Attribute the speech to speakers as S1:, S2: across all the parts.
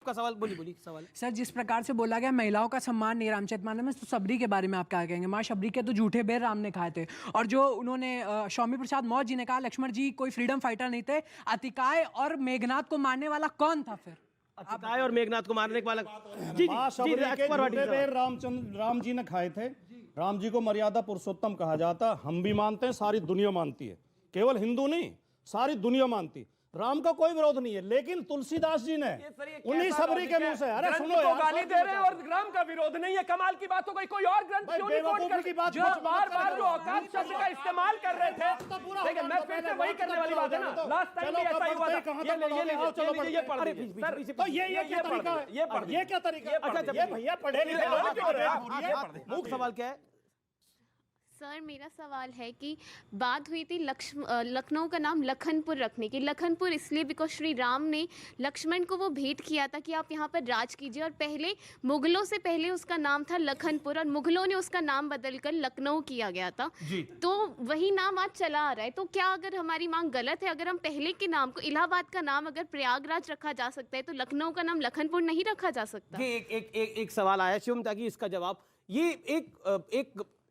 S1: आपका सवाल बोलिए, बोलिए सवाल।
S2: सर, जिस प्रकार से बोला गया महिलाओं का सम्मान नहीं रामचरितमानस में, तो शबरी के बारे में आप क्या कहेंगे? माँ शबरी के तो झूठे बेर राम ने खाए थे। और जो उन्होंने स्वामी प्रसाद मौर्य जी ने कहा लक्ष्मण जी कोई फ्रीडम फाइटर नहीं थे, अतिकाय और मेघनाथ को मारने वाला कौन था फिर?
S1: अतिकाय और मेघनाथ को मारने वाला जी
S3: माँ
S1: जी
S3: शबरी के झूठे बेर राम जी ने खाए थे। राम जी को मर्यादा पुरुषोत्तम कहा जाता, हम भी मानते हैं, सारी दुनिया मानती है, केवल हिंदू नहीं सारी दुनिया मानती। राम का कोई विरोध नहीं है, लेकिन तुलसीदास जी ने उन्हीं शबरी के मुंह से, अरे सुनो यार,
S4: गाली दे रहे हैं और राम का विरोध नहीं है। कमाल की बात हो गई, कोई और ग्रंथ क्यों नहीं कोट कर, जो बार-बार जो औकात शब्द का इस्तेमाल कर रहे थे। देखिए मैं फिर से वही करने वाली बात है ना, लास्ट टाइम भी ऐसा ही हुआ था। ये पढ़ लीजिए सर, तो ये तरीका है, ये क्या तरीका है?
S1: अच्छा
S3: ये भैया पढ़े लिखे,
S1: मुख्य सवाल क्या है
S5: सर? मेरा सवाल है कि बात हुई थी लखनऊ का नाम लखनपुर रखने की। लखनपुर इसलिए बिकॉज श्री राम ने लक्ष्मण को वो भेंट किया था कि आप यहाँ पर राज कीजिए, और पहले मुगलों से पहले उसका नाम था लखनपुर, और मुगलों ने उसका नाम बदलकर लखनऊ किया गया था। तो वही नाम आज चला आ रहा है। तो क्या अगर हमारी मांग गलत है? अगर हम पहले के नाम को, इलाहाबाद का नाम अगर प्रयागराज रखा जा सकता है, तो लखनऊ का नाम लखनपुर नहीं रखा जा सकता?
S1: एक सवाल आया शिवम, ताकि इसका जवाब, ये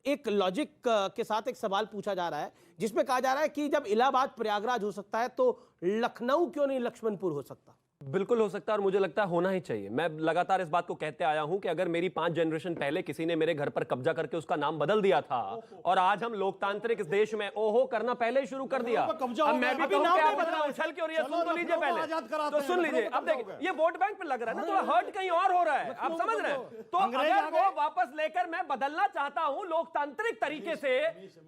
S1: एक लॉजिक के साथ एक सवाल पूछा जा रहा है, जिसमें कहा जा रहा है कि जब इलाहाबाद प्रयागराज हो सकता है तो लखनऊ क्यों नहीं लक्ष्मणपुर हो सकता?
S4: बिल्कुल हो सकता है, और मुझे लगता है होना ही चाहिए। मैं लगातार इस बात को कहते आया हूं कि अगर मेरी 5 जनरेशन पहले किसी ने मेरे घर पर कब्जा करके उसका नाम बदल दिया था, और आज हम लोकतांत्रिक इस देश में ओहो करना पहले ही शुरू कर दिया, अब मैं भी कहूं कि आप इतना उछल क्यों रही है? सुन तो लीजिए पहले, तो सुन लीजिए। अब देखिए ये वोट बैंक पे लग रहा है ना, थोड़ा हर्ट कहीं और हो रहा है, आप समझ रहे हैं? तो अगर वो वापस लेकर मैं बदलना चाहता हूं लोकतांत्रिक तरीके से,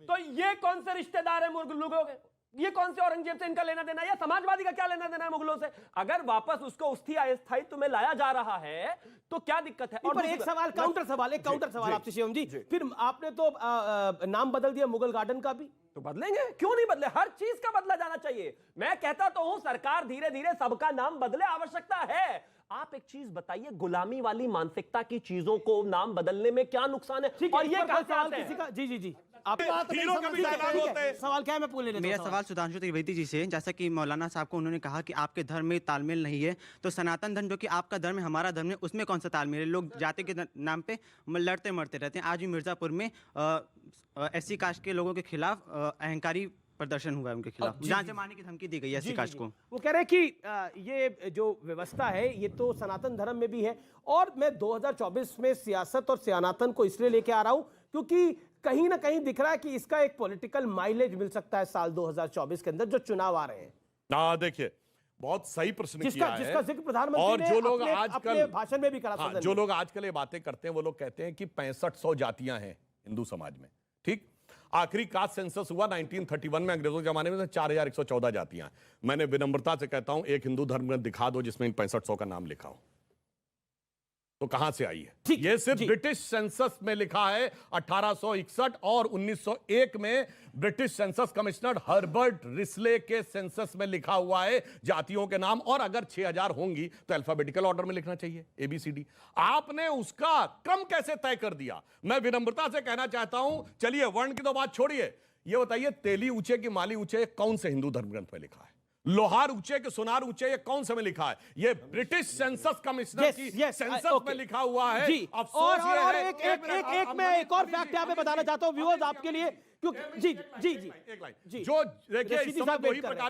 S4: तो ये कौन से रिश्तेदार है मुगलों के? ये कौन से औरंगजेब से इनका लेना देना, या समाजवादी का क्या लेना देना है मुगलों से? अगर वापस उसको स्थायित्व में लाया जा रहा है तो क्या दिक्कत है?
S1: और एक सवाल, काउंटर सवाल आपसे शिवम जी, फिर आपने तो नाम बदल दिया मुगल गार्डन का भी,
S4: तो बदलेंगे, क्यों नहीं बदले? हर चीज का बदला जाना चाहिए। मैं कहता तो हूं सरकार धीरे धीरे सबका नाम बदले, आवश्यकता है। आप एक चीज बताइए, गुलामी वाली मानसिकता की चीजों को नाम बदलने में क्या नुकसान है? और ये कहां से आता है?
S1: किसी का जी
S6: सवाल क्या है, मैं पूछ लेता हूं। मेरा सवाल सुधांशु त्रिवेदी जी से, जैसा कि मौलाना साहब को उन्होंने कहा कि आपके धर्म में तालमेल नहीं है, तो सनातन धर्म जो कि आपका धर्म है, हमारा धर्म है, उसमें कौन सा तालमेल है? लोग जाति के नाम पे लड़ते मरते रहते हैं। आज भी मिर्जापुर में SC कास्ट के लोगों के खिलाफ अहंकारी प्रदर्शन हुआ है, उनके खिलाफ जान से मारने की धमकी दी गई है SC कास्ट को।
S1: वो कह रहे हैं कि ये जो व्यवस्था है ये तो सनातन धर्म में भी है, और मैं 2024 में सियासत और सनातन को इसलिए लेके आ रहा हूं क्योंकि कहीं ना कहीं दिख रहा है कि इसका एक पॉलिटिकल माइलेज मिल सकता है साल 2024 के अंदर जो चुनाव आ रहे हैं।
S7: देखिए बहुत सही प्रश्न किया है,
S1: जिसका जिक्र प्रधानमंत्री
S7: और जो लोग
S1: अपने भाषण में भी करा,
S7: जो लोग आजकल ये बातें करते हैं वो लोग कहते हैं कि 6500 जातियां हैं हिंदू समाज में। ठीक, आखिरी कास्ट सेंसस हुआ 1931 में, अंग्रेजों के जमाने में 4114 जातियां। मैंने विनम्रता से कहता हूं एक हिंदू धर्म ग्रंथ दिखा दो जिसमें इन 6500 का नाम लिखा हो, तो कहां से आई है? ये सिर्फ ब्रिटिश सेंसस में लिखा है 1861, और 1901 में British census commissioner Herbert Risley के सेंसस में लिखा हुआ है जातियों के नाम। और अगर 6000 होंगी तो अल्फाबेटिकल ऑर्डर में लिखना चाहिए, ABCD। आपने उसका क्रम कैसे तय कर दिया? मैं विनम्रता से कहना चाहता हूं, चलिए वर्ण की तो बात छोड़िए, ये बताइए तेली ऊंचे की माली ऊंचे कौन से हिंदू धर्म ग्रंथ में लिखा है? लोहार ऊंचे के सोनार ऊंचे ये कौन से में लिखा है? ये ब्रिटिश सेंसस कमिश्नर की सेंसस में लिखा हुआ है।
S1: जी, और एक मैं एक और फैक्ट यहाँ पे बताना चाहता हूँ व्यूअर्स आपके लिए, क्योंकि जी,
S7: जो देखिए वही प्रकार